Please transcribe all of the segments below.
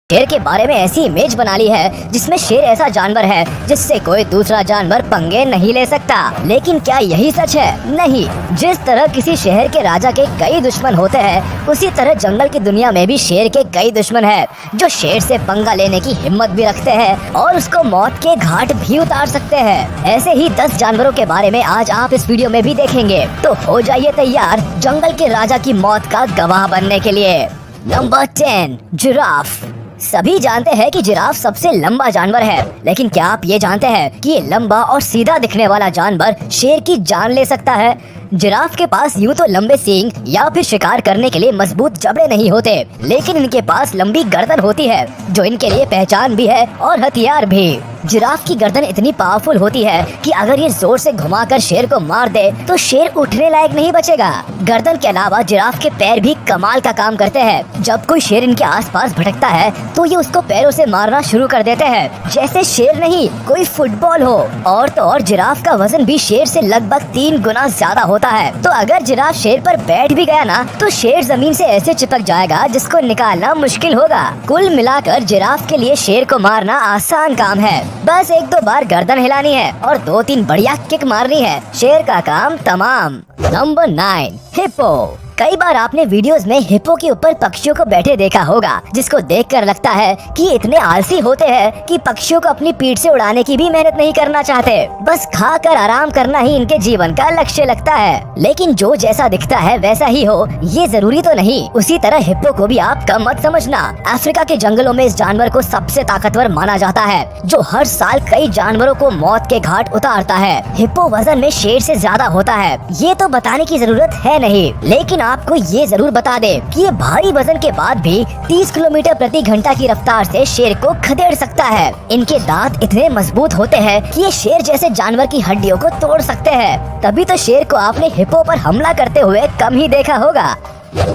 शेर के बारे में ऐसी इमेज बना ली है जिसमें शेर ऐसा जानवर है जिससे कोई दूसरा जानवर पंगे नहीं ले सकता। लेकिन क्या यही सच है? नहीं। जिस तरह किसी शहर के राजा के कई दुश्मन होते हैं, उसी तरह जंगल की दुनिया में भी शेर के कई दुश्मन हैं जो शेर से पंगा लेने की हिम्मत भी रखते हैं और उसको मौत के घाट भी उतार सकते हैं। ऐसे ही 10 जानवरों के बारे में आज आप इस वीडियो में भी देखेंगे, तो हो जाइए तैयार जंगल के राजा की मौत का गवाह बनने के लिए। Number 10, giraffe. सभी जानते हैं कि जिराफ सबसे लंबा जानवर है, लेकिन क्या आप ये जानते हैं कि ये लंबा और सीधा दिखने वाला जानवर शेर की जान ले सकता है? जिराफ के पास यूं तो लंबे सींग या फिर शिकार करने के लिए मजबूत जबड़े नहीं होते, लेकिन इनके पास लंबी गर्दन होती है जो इनके लिए पहचान भी है और हथियार भी। जिराफ की गर्दन इतनी पावरफुल होती है कि अगर ये जोर से घुमाकर शेर को मार दे तो शेर उठने लायक नहीं बचेगा। गर्दन के अलावा जिराफ के पैर भी कमाल का काम करते हैं। जब कोई शेर इनके आसपास भटकता है तो ये उसको पैरों से मारना शुरू कर देते हैं जैसे शेर नहीं कोई फुटबॉल हो। और तो और जिराफ का वजन भी शेर से लगभग 3 गुना ज्यादा होता है, तो अगर जिराफ शेर पर बैठ भी गया ना तो शेर जमीन से ऐसे चिपक जाएगा जिसको निकालना मुश्किल होगा। कुल मिलाकर जिराफ के लिए शेर को मारना आसान काम है। बस 1-2 बार गर्दन हिलानी है और 2-3 बढ़िया किक मारनी है, शेर का काम तमाम। Number 9, hippo. कई बार आपने वीडियोस में हिप्पो के ऊपर पक्षियों को बैठे देखा होगा, जिसको देखकर लगता है कि ये इतने आलसी होते हैं कि पक्षियों को अपनी पीठ से उड़ाने की भी मेहनत नहीं करना चाहते। बस खाकर आराम करना ही इनके जीवन का लक्ष्य लगता है। लेकिन जो जैसा दिखता है वैसा ही हो, ये जरूरी तो नहीं। उसी तरह हिप्पो को भी आप कम मत समझना। अफ्रीका के जंगलों में इस जानवर को सबसे ताकतवर माना जाता है, जो हर साल कई जानवरों को मौत के घाट उतारता है। हिप्पो वजन में शेर से ज्यादा होता है, ये तो बताने की जरूरत है नहीं, लेकिन आपको ये जरूर बता दे कि ये भारी वजन के बाद भी 30 किलोमीटर प्रति घंटा की रफ्तार से शेर को खदेड़ सकता है। इनके दांत इतने मजबूत होते हैं कि ये शेर जैसे जानवर की हड्डियों को तोड़ सकते हैं। तभी तो शेर को आपने हिप्पो पर हमला करते हुए कम ही देखा होगा।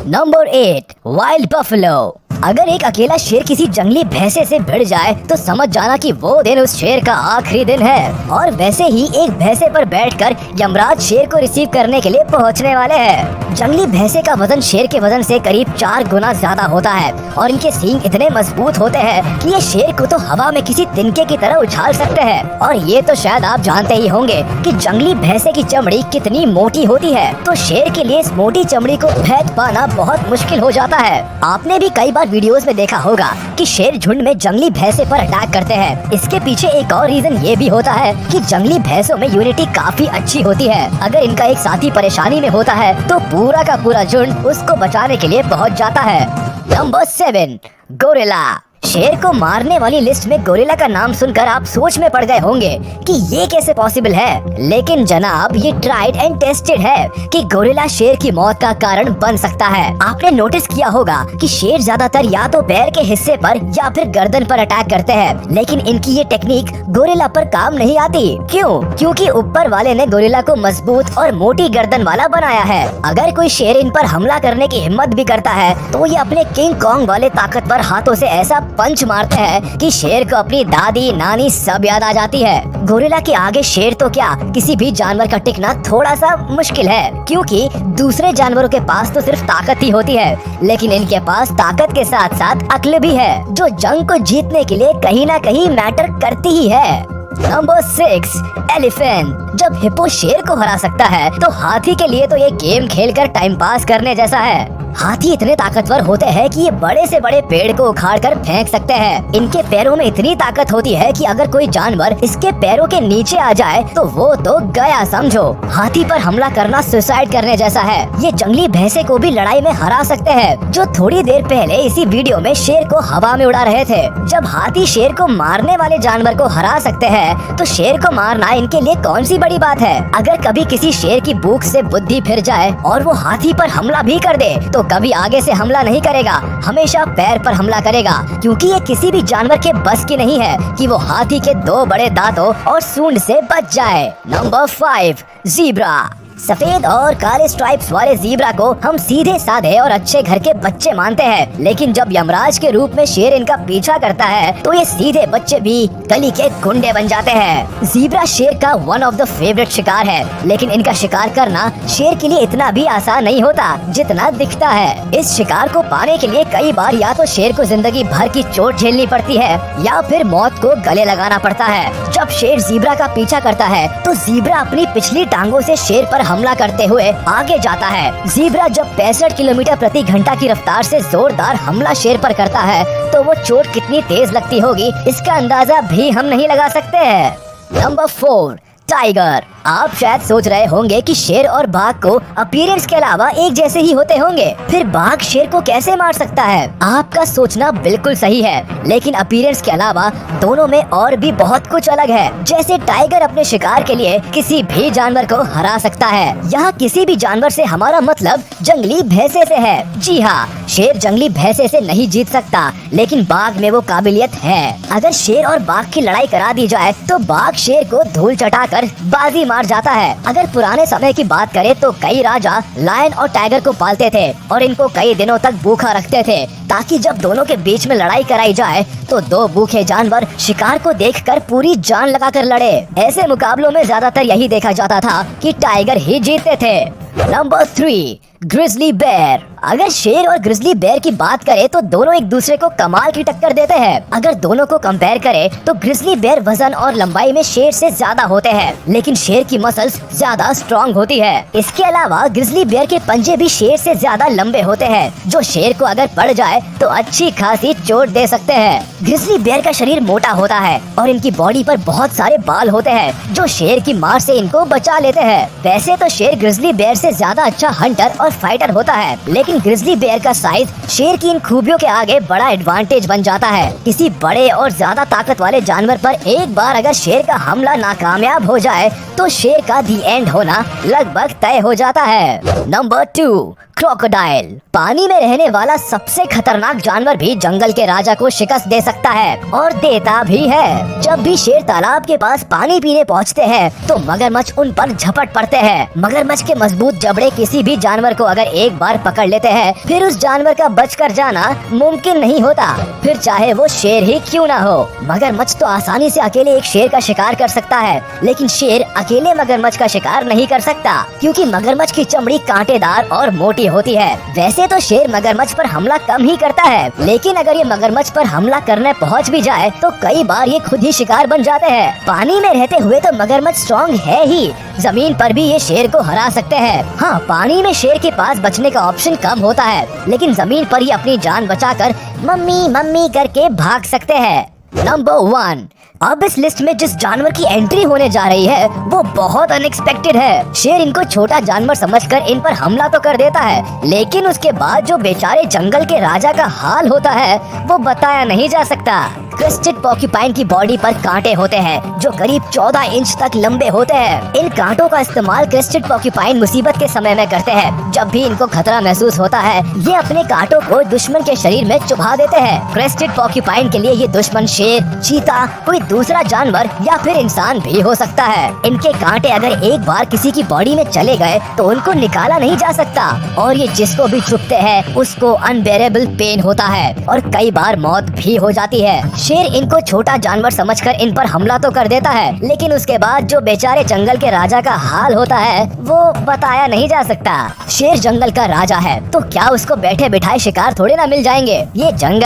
Number 8, wild buffalo. अगर एक अकेला शेर किसी जंगली भैंसे से भिड़ जाए तो समझ जाना कि वो दिन उस शेर का आखिरी दिन है। और वैसे ही एक भैंसे पर बैठकर यमराज शेर को रिसीव करने के लिए पहुंचने वाले हैं। जंगली भैंसे का वजन शेर के वजन से करीब 4 गुना ज्यादा होता है और इनके सींग इतने मजबूत होते हैं कि ये शेर को तो हवा में किसी तिनके की तरह उछाल सकते हैं। और ये तो शायद आप जानते ही होंगे कि जंगली भैंसे की चमड़ी कितनी मोटी होती है, तो शेर के लिए इस मोटी चमड़ी को फेंक पाना बहुत मुश्किल हो जाता है। आपने भी कई बार वीडियोस में देखा होगा कि शेर झुंड में जंगली भैंसे पर अटैक करते हैं। इसके पीछे एक और रीजन ये भी होता है कि जंगली भैंसों में यूनिटी काफी अच्छी होती है। अगर इनका एक साथी परेशानी में होता है तो पूरा का पूरा झुंड उसको बचाने के लिए पहुंच जाता है। Number 7, gorilla. शेर को मारने वाली लिस्ट में गोरिल्ला का नाम सुनकर आप सोच में पड़ गए होंगे कि ये कैसे पॉसिबल है, लेकिन जनाब ये ट्राइड एंड टेस्टेड है कि गोरिल्ला शेर की मौत का कारण बन सकता है। आपने नोटिस किया होगा कि शेर ज्यादातर या तो पैर के हिस्से पर या फिर गर्दन पर अटैक करते हैं, लेकिन इनकी ये टेक्निक गोरिल्ला पर काम नहीं आती। क्यों? क्योंकि ऊपर वाले ने गोरिल्ला को मजबूत और मोटी गर्दन वाला बनाया है। अगर कोई शेर इन पर हमला करने की हिम्मत भी करता है तो ये अपने किंग कॉन्ग वाले ताकतवर हाथों से ऐसा पंच मारते हैं कि शेर को अपनी दादी नानी सब याद आ जाती है। गोरिल्ला के आगे शेर तो क्या, किसी भी जानवर का टिकना थोड़ा सा मुश्किल है, क्योंकि दूसरे जानवरों के पास तो सिर्फ ताकत ही होती है, लेकिन इनके पास ताकत के साथ साथ अक्ल भी है जो जंग को जीतने के लिए कहीं ना कहीं मैटर करती ही है। Number 6, elephant. जब हिप्पो शेर को हरा सकता है तो हाथी के लिए तो ये गेम खेलकर टाइम पास करने जैसा है। हाथी इतने ताकतवर होते हैं कि ये बड़े से बड़े पेड़ को उखाड़कर फेंक सकते हैं। इनके पैरों में इतनी ताकत होती है कि अगर कोई जानवर इसके पैरों के नीचे आ जाए तो वो तो गया समझो। हाथी पर हमला करना सुसाइड करने जैसा है। ये जंगली भैंसे को भी लड़ाई में हरा सकते हैं, जो थोड़ी देर पहले इसी वीडियो में शेर को हवा में उड़ा रहे थे। जब हाथी शेर को मारने वाले जानवर को हरा सकते हैं तो शेर को मारना इनके लिए कौन सी बड़ी बात है। अगर कभी किसी शेर की भूख से बुद्धि फिर जाए और वो हाथी पर हमला भी कर दे तो कभी आगे से हमला नहीं करेगा, हमेशा पैर पर हमला करेगा, क्योंकि ये किसी भी जानवर के बस की नहीं है कि वो हाथी के 2 बड़े दांतों और सूंड से बच जाए। Number 5, zebra. सफेद और काले स्ट्राइप्स वाले ज़ीब्रा को हम सीधे साधे और अच्छे घर के बच्चे मानते हैं, लेकिन जब यमराज के रूप में शेर इनका पीछा करता है तो ये सीधे बच्चे भी गली के गुंडे बन जाते हैं। ज़ीब्रा शेर का वन ऑफ द फेवरेट शिकार है, लेकिन इनका शिकार करना शेर के लिए इतना भी आसान नहीं होता जितना दिखता है। इस शिकार को पाने के लिए कई बार या तो शेर को जिंदगी भर की चोट झेलनी पड़ती है या फिर मौत को गले लगाना पड़ता है। जब शेर ज़ीब्रा का पीछा करता है तो ज़ीब्रा अपनी पिछली टांगों से शेर पर हमला करते हुए आगे जाता है। ज़ीब्रा जब 65 किलोमीटर प्रति घंटा की रफ्तार से जोरदार हमला शेर पर करता है तो वो चोट कितनी तेज लगती होगी इसका अंदाजा भी हम नहीं लगा सकते हैं। Number 4, tiger. आप शायद सोच रहे होंगे कि शेर और बाघ को अपीयरेंस के अलावा एक जैसे ही होते होंगे, फिर बाघ शेर को कैसे मार सकता है? आपका सोचना बिल्कुल सही है, लेकिन अपीयरेंस के अलावा दोनों में और भी बहुत कुछ अलग है। जैसे टाइगर अपने शिकार के लिए किसी भी जानवर को हरा सकता है। यहाँ किसी भी जानवर से हमारा मतलब जंगली भैंसे से है। जी हाँ, शेर जंगली भैंसे से नहीं जीत सकता, लेकिन बाघ में वो काबिलियत है। अगर शेर और बाघ की लड़ाई करा दी जाए तो बाघ शेर को धूल चटाकर बाजी मार जाता है। अगर पुराने समय की बात करें तो कई राजा लायन और टाइगर को पालते थे और इनको कई दिनों तक भूखा रखते थे, ताकि जब दोनों के बीच में लड़ाई कराई जाए तो दो भूखे जानवर शिकार को देखकर पूरी जान लगाकर लड़े। ऐसे मुकाबलों में ज्यादातर यही देखा जाता था कि टाइगर ही जीतते थे। Number 3, grizzly bear. अगर शेर और ग्रिजली बेयर की बात करें तो दोनों एक दूसरे को कमाल की टक्कर देते हैं। अगर दोनों को कंपेयर करें तो ग्रिजली बेयर वजन और लंबाई में शेर से ज्यादा होते हैं, लेकिन शेर की मसल्स ज्यादा स्ट्रॉन्ग होती है। इसके अलावा ग्रिजली बेयर के पंजे भी शेर से ज्यादा लंबे होते हैं, जो शेर को अगर पड़ जाए तो अच्छी खासी चोट दे सकते हैं। ग्रिजली बेयर का शरीर मोटा होता है और इनकी बॉडी पर बहुत सारे बाल होते हैं, जो शेर की मार से इनको बचा लेते हैं। वैसे तो शेर ग्रिजली बेयर से ज्यादा अच्छा हंटर और फाइटर होता है, लेकिन ग्रिजली बेयर का साइज शेर की इन खूबियों के आगे बड़ा एडवांटेज बन जाता है। किसी बड़े और ज्यादा ताकत वाले जानवर पर एक बार अगर शेर का हमला नाकामयाब हो जाए तो शेर का दी एंड होना लगभग तय हो जाता है। Number 2, crocodile. पानी में रहने वाला सबसे खतरनाक जानवर भी जंगल के राजा को शिकस्त दे सकता है और देता भी है। जब भी शेर तालाब के पास पानी पीने पहुंचते हैं तो मगरमच्छ उन पर झपट पड़ते हैं। मगरमच्छ के मजबूत जबड़े किसी भी जानवर को अगर एक बार पकड़ लेते हैं फिर उस जानवर का बचकर जाना मुमकिन नहीं होता, फिर चाहे वो शेर ही क्यों ना हो। मगरमच्छ तो आसानी से अकेले एक शेर का शिकार कर सकता है, लेकिन शेर अकेले मगरमच्छ का शिकार नहीं कर सकता, क्योंकि मगरमच्छ की चमड़ी कांटेदार और मोटी होती है। वैसे तो शेर मगरमच्छ पर हमला कम ही करता है, लेकिन अगर ये मगरमच्छ पर हमला करने पहुंच भी जाए तो कई बार ये खुद ही शिकार बन जाते हैं। पानी में रहते हुए तो मगरमच्छ स्ट्रॉन्ग है ही, जमीन पर भी ये शेर को हरा सकते हैं। हाँ, पानी में शेर के पास बचने का ऑप्शन कम होता है, लेकिन जमीन पर ही अपनी जान बचाकर मम्मी मम्मी करके भाग सकते हैं। नंबर 1, अब इस लिस्ट में जिस जानवर की एंट्री होने जा रही है वो बहुत अनएक्सपेक्टेड है। शेर इनको छोटा जानवर समझकर इन पर हमला तो कर देता है, लेकिन उसके बाद जो बेचारे जंगल के राजा का हाल होता है वो बताया नहीं जा सकता। क्रेस्टेड पॉर्क्यूपाइन की बॉडी पर कांटे होते हैं जो करीब 14 इंच तक लंबे होते हैं। इन कांटों का इस्तेमाल क्रेस्टेड पॉर्क्यूपाइन मुसीबत के समय में करते हैं। जब भी इनको खतरा महसूस होता है ये अपने कांटों को दुश्मन के शरीर में चुभा देते हैं। क्रेस्टेड पॉर्क्यूपाइन के लिए ये दुश्मन शेर, चीता, कोई दूसरा जानवर या फिर इंसान भी हो सकता है। इनके कांटे अगर एक बार किसी की बॉडी में चले गए तो उनको निकाला नहीं जा सकता, और ये जिसको भी चुभते हैं उसको अनबेरेबल पेन होता है और कई बार मौत भी हो जाती है। शेर इनको छोटा जानवर समझकर इन पर हमला तो कर देता है, लेकिन उसके बाद जो बेचारे जंगल के राजा का हाल होता है वो बताया नहीं जा सकता। शेर जंगल का राजा है तो क्या उसको बैठे बिठाए शिकार थोड़े ना मिल जाएंगे। ये जंगल